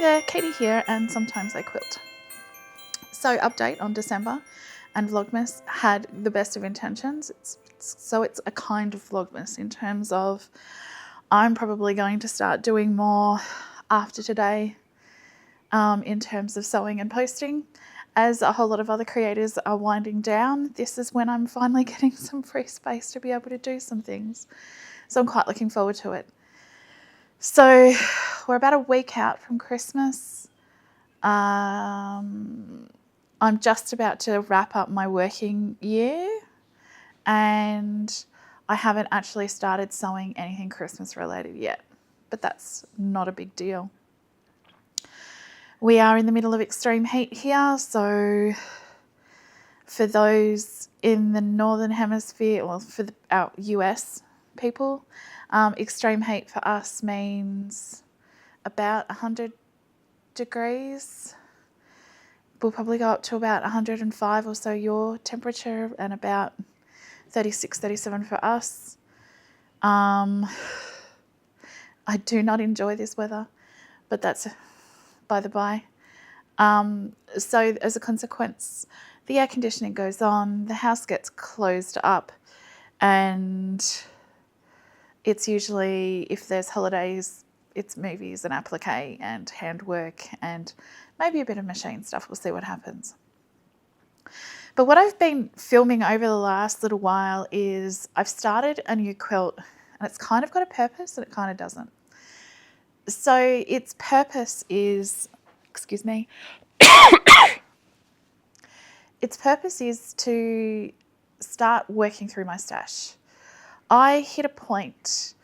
Hey there, Katie here, and sometimes I quilt. So update on December, and Vlogmas had the best of intentions. It's a kind of Vlogmas in terms of I'm probably going to start doing more after today in terms of sewing and posting. As a whole lot of other creators are winding down, this is when I'm finally getting some free space to be able to do some things. So I'm quite looking forward to it. So we're about a week out from Christmas. I'm just about to wrap up my working year, and I haven't actually started sewing anything Christmas related yet, but that's not a big deal. We are in the middle of extreme heat here, so for those in the Northern Hemisphere, or for our US people, extreme heat for us means about 100 degrees. We'll probably go up to about 105 or so your temperature, and about 36, 37 for us. I do not enjoy this weather, but that's by the by. So as a consequence, the air conditioning goes on, the house gets closed up, and it's usually, if there's holidays, it's movies and applique and handwork and maybe a bit of machine stuff. We'll see what happens. But what I've been filming over the last little while is I've started a new quilt, and it's kind of got a purpose and it kind of doesn't. So its purpose is, excuse me, its purpose is to start working through my stash. I hit a point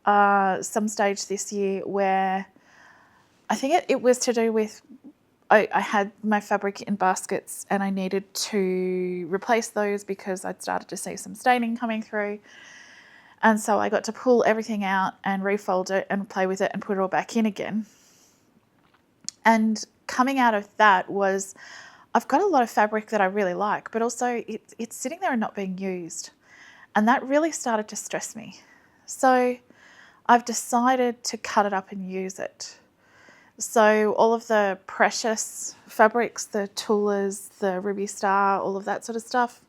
some stage this year where I think it was to do with I had my fabric in baskets and I needed to replace those because I'd started to see some staining coming through. And so I got to pull everything out and refold it and play with it and put it all back in again. And coming out of that was, I've got a lot of fabric that I really like, but also it's sitting there and not being used. And that really started to stress me. So I've decided to cut it up and use it. So all of the precious fabrics, the Tulas, the Ruby Star, all of that sort of stuff,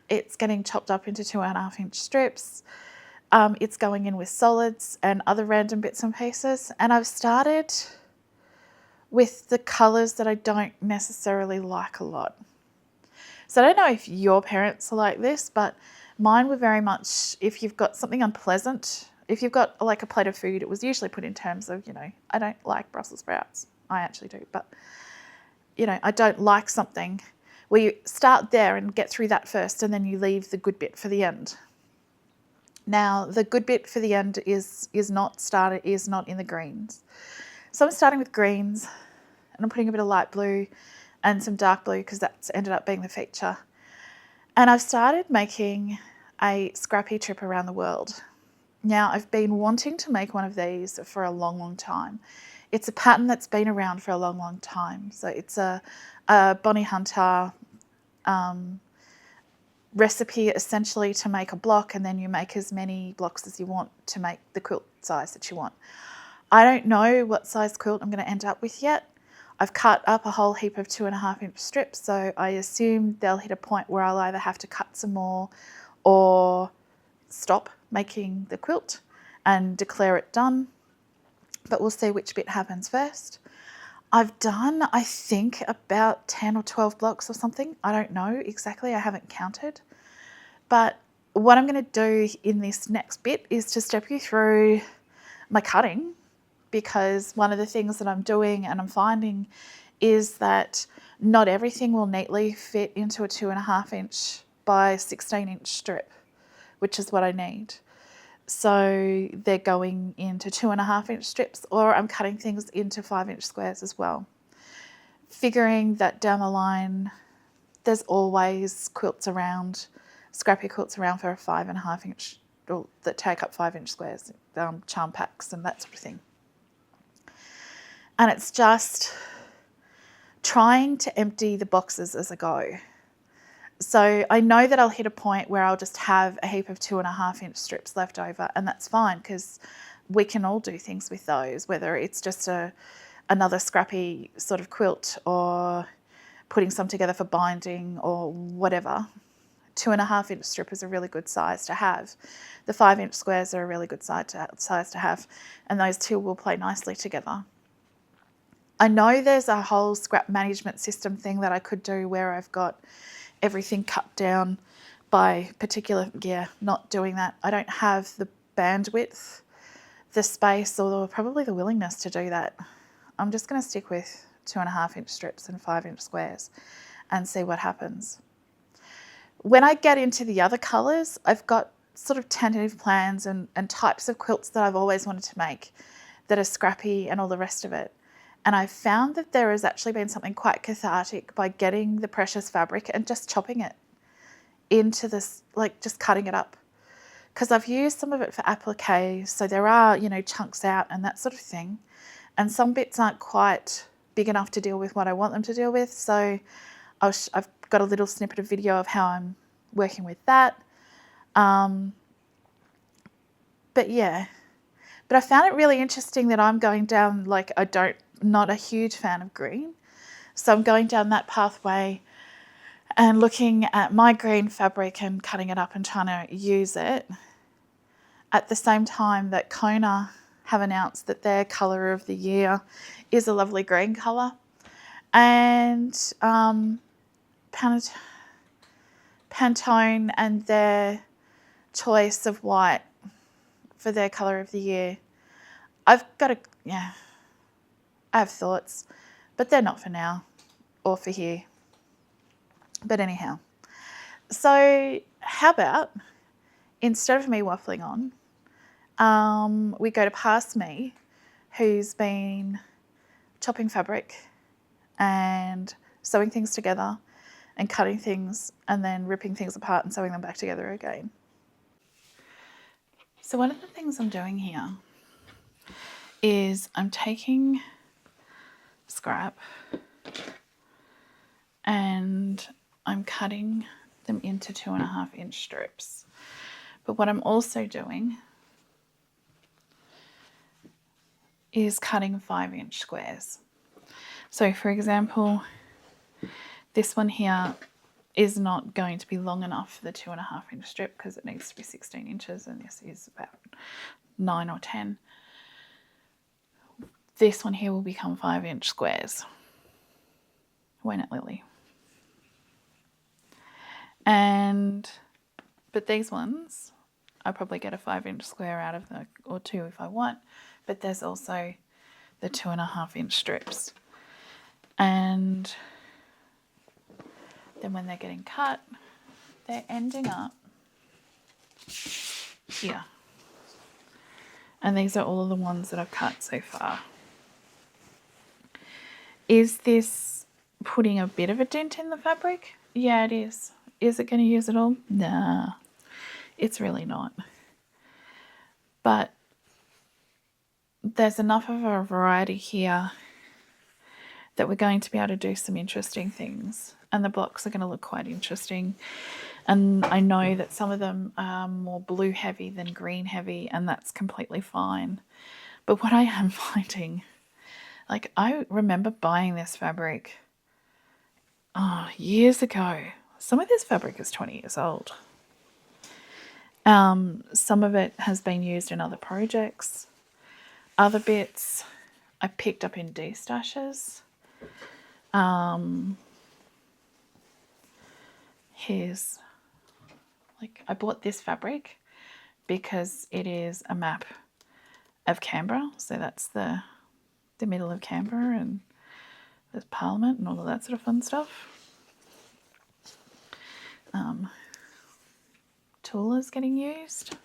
it's getting chopped up into 2.5 inch strips. It's going in with solids and other random bits and pieces. And I've started with the colours that I don't necessarily like a lot. So I don't know if your parents are like this, but mine were very much, if you've got something unpleasant, if you've got like a plate of food, it was usually put in terms of, I don't like Brussels sprouts. I actually do, but, I don't like something where you start there and get through that first and then you leave the good bit for the end. Now, the good bit for the end is not in the greens. So I'm starting with greens and I'm putting a bit of light blue and some dark blue because that's ended up being the feature. And I've started making a Scrappy trip around the world. Now, I've been wanting to make one of these for a long, long time. It's a pattern that's been around for a long, long time. So it's a Bonnie Hunter recipe, essentially, to make a block, and then you make as many blocks as you want to make the quilt size that you want. I don't know what size quilt I'm going to end up with yet. I've cut up a whole heap of 2.5 inch strips, so I assume they'll hit a point where I'll either have to cut some more or stop making the quilt and declare it done, but we'll see which bit happens first. I've done, I think, about 10 or 12 blocks or something. I don't know exactly, I haven't counted. But what I'm going to do in this next bit is to step you through my cutting, because one of the things that I'm doing and I'm finding is that not everything will neatly fit into a 2.5 inch by 16 inch strip, which is what I need. So they're going into 2.5 inch strips, or I'm cutting things into 5 inch squares as well. Figuring that down the line, there's always quilts around, Scrappy quilts around for a 5.5 inch, or that take up 5 inch squares, charm packs and that sort of thing. And it's just trying to empty the boxes as I go. So I know that I'll hit a point where I'll just have a heap of 2.5 inch strips left over, and that's fine because we can all do things with those, whether it's just a another Scrappy sort of quilt or putting some together for binding or whatever, 2.5-inch strip is a really good size to have. The 5-inch squares are a really good size to have, and those two will play nicely together. I know there's a whole scrap management system thing that I could do where I've got everything cut down by particular, not doing that. I don't have the bandwidth, the space, or probably the willingness to do that. I'm just going to stick with 2.5-inch strips and 5-inch squares and see what happens. When I get into the other colours, I've got sort of tentative plans and types of quilts that I've always wanted to make that are Scrappy and all the rest of it. And I found that there has actually been something quite cathartic by getting the precious fabric and just chopping it into this, like just cutting it up. Because I've used some of it for appliques, so there are, chunks out and that sort of thing. And some bits aren't quite big enough to deal with what I want them to deal with. So I've got a little snippet of video of how I'm working with that. But I found it really interesting that I'm going down, not a huge fan of green. So I'm going down that pathway and looking at my green fabric and cutting it up and trying to use it. At the same time that Kona have announced that their colour of the year is a lovely green colour. And Pantone and their choice of white for their colour of the year. I have thoughts, but they're not for now or for here. But anyhow, so how about instead of me waffling on, we go to Past Me, who's been chopping fabric and sewing things together and cutting things and then ripping things apart and sewing them back together again. So one of the things I'm doing here is I'm taking scrap and I'm cutting them into 2.5-inch strips. But what I'm also doing is cutting 5-inch squares. So for example, this one here is not going to be long enough for the 2.5-inch strip because it needs to be 16 inches and this is about 9 or 10. This one here will become 5-inch squares. Won't it, Lily? But these ones, I'll probably get a 5-inch square out of them, or 2 if I want, but there's also the 2.5-inch strips. And then when they're getting cut, they're ending up here. And these are all of the ones that I've cut so far. Is this putting a bit of a dent in the fabric? Yeah, it is. Is it going to use it all? Nah, it's really not. But there's enough of a variety here that we're going to be able to do some interesting things. And the blocks are going to look quite interesting. And I know that some of them are more blue heavy than green heavy, and that's completely fine. But what I am finding, I remember buying this fabric years ago. Some of this fabric is 20 years old. Some of it has been used in other projects. Other bits I picked up in D-stashes. Here's, I bought this fabric because it is a map of Canberra. So that's the middle of Canberra, and there's Parliament and all of that sort of fun stuff. Tulle is getting used.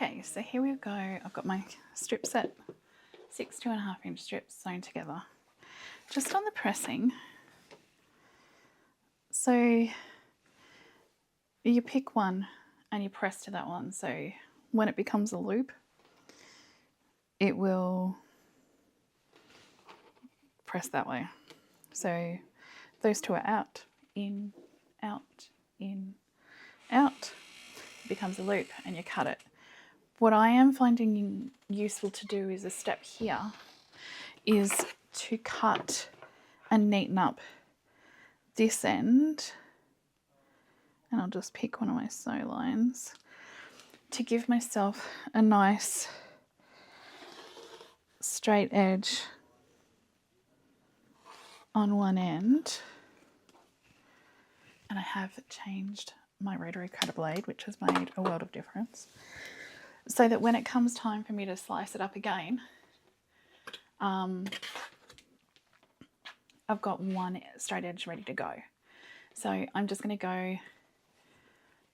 Okay, so here we go. I've got my strip set, 6 2.5-inch strips sewn together. Just on the pressing, so you pick one and you press to that one. So when it becomes a loop, it will press that way. So those two are out, in, out, in, out. It becomes a loop and you cut it. What I am finding useful to do is a step here is to cut and neaten up this end, and I'll just pick one of my sew lines to give myself a nice straight edge on one end. And I have changed my rotary cutter blade, which has made a world of difference, so that when it comes time for me to slice it up again, I've got one straight edge ready to go. So I'm just going to go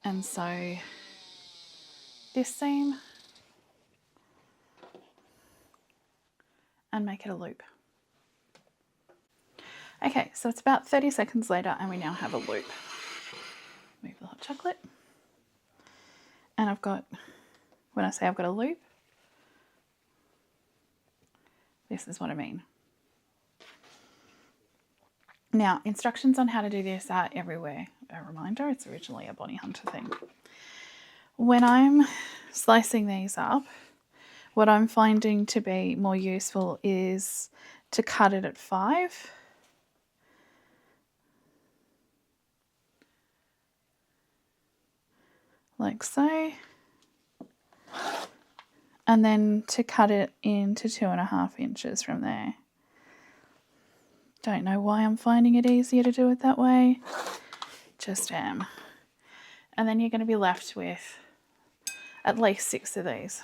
and sew this seam and make it a loop. Okay, so it's about 30 seconds later and we now have a loop. Move the hot chocolate. And I've got, when I say I've got a loop, this is what I mean. Now, instructions on how to do this are everywhere. A reminder, it's originally a Bonnie Hunter thing. When I'm slicing these up, what I'm finding to be more useful is to cut it at 5. Like so. And then to cut it into 2.5 inches from there. Don't know why I'm finding it easier to do it that way. Just am. And then you're going to be left with at least 6 of these.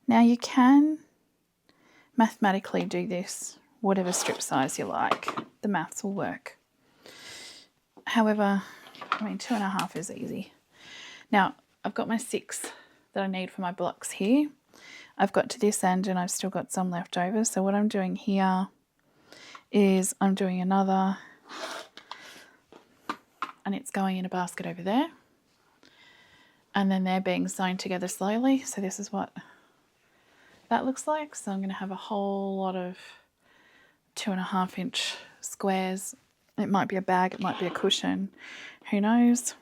Now you can mathematically do this, whatever strip size you like. The maths will work. However, I mean 2.5 is easy. Now I've got my 6 that I need for my blocks here. I've got to this end and I've still got some left over. So what I'm doing here is I'm doing another, and it's going in a basket over there. And then they're being sewn together slowly. So this is what that looks like. So I'm going to have a whole lot of 2.5-inch squares. It might be a bag, it might be a cushion, who knows.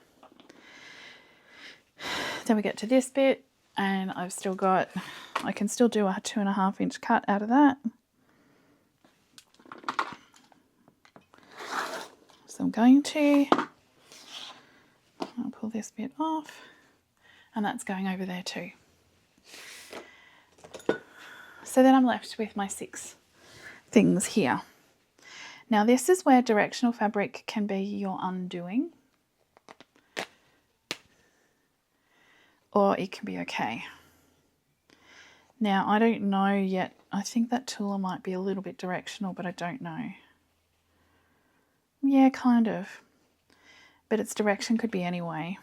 Then we get to this bit and I've still got, I can still do a 2.5-inch cut out of that. So I'm going to, I'll pull this bit off, and that's going over there too. So then I'm left with my 6 things here. Now this is where directional fabric can be your undoing, or it can be okay. Now I don't know yet. I think that tulle might be a little bit directional, but I don't know. Yeah, kind of. But its direction could be anyway.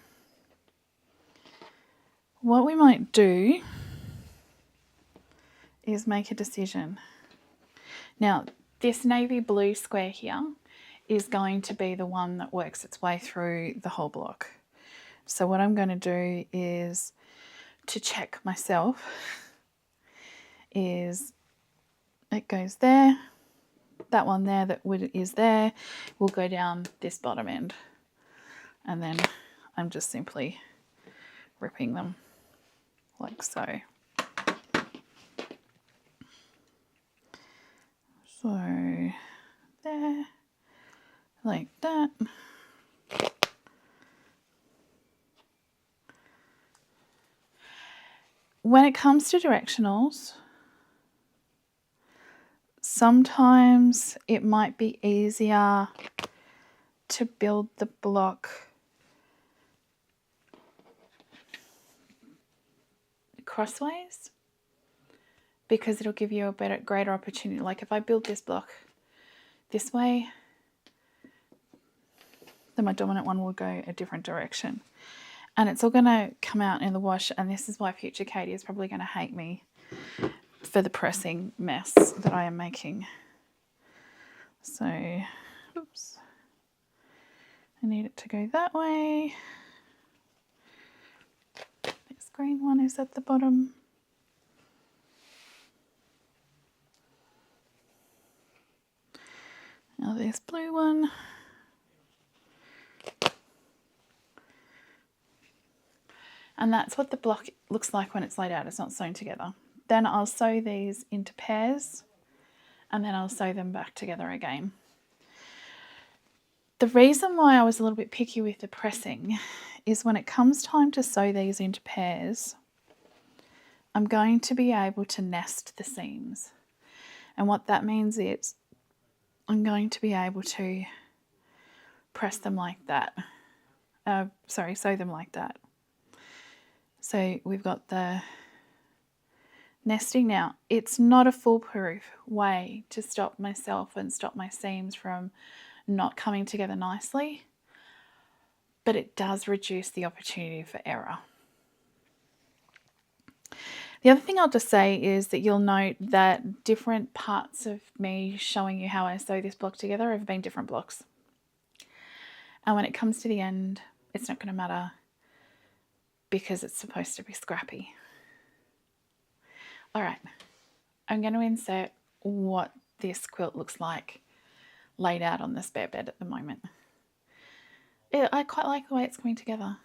What we might do is make a decision. Now, this navy blue square here is going to be the one that works its way through the whole block. So what I'm going to do is to check myself is it goes there, that one there that is there will go down this bottom end, and then I'm just simply ripping them like so. So there, like that. When it comes to directionals, sometimes it might be easier to build the block crossways because it'll give you a greater opportunity. Like if I build this block this way, then my dominant one will go a different direction. And it's all going to come out in the wash, and this is why future Katie is probably going to hate me for the pressing mess that I am making. So, oops. I need it to go that way. This green one is at the bottom. Now this blue one. And that's what the block looks like when it's laid out. It's not sewn together. Then I'll sew these into pairs and then I'll sew them back together again. The reason why I was a little bit picky with the pressing is when it comes time to sew these into pairs, I'm going to be able to nest the seams. And what that means is I'm going to be able to press them like that. Sew them like that. So we've got the nesting now. It's not a foolproof way to stop myself and stop my seams from not coming together nicely, but it does reduce the opportunity for error. The other thing I'll just say is that you'll note that different parts of me showing you how I sew this block together have been different blocks. And when it comes to the end, it's not going to matter because it's supposed to be scrappy. All right, I'm going to insert what this quilt looks like laid out on the spare bed at the moment. I quite like the way it's coming together.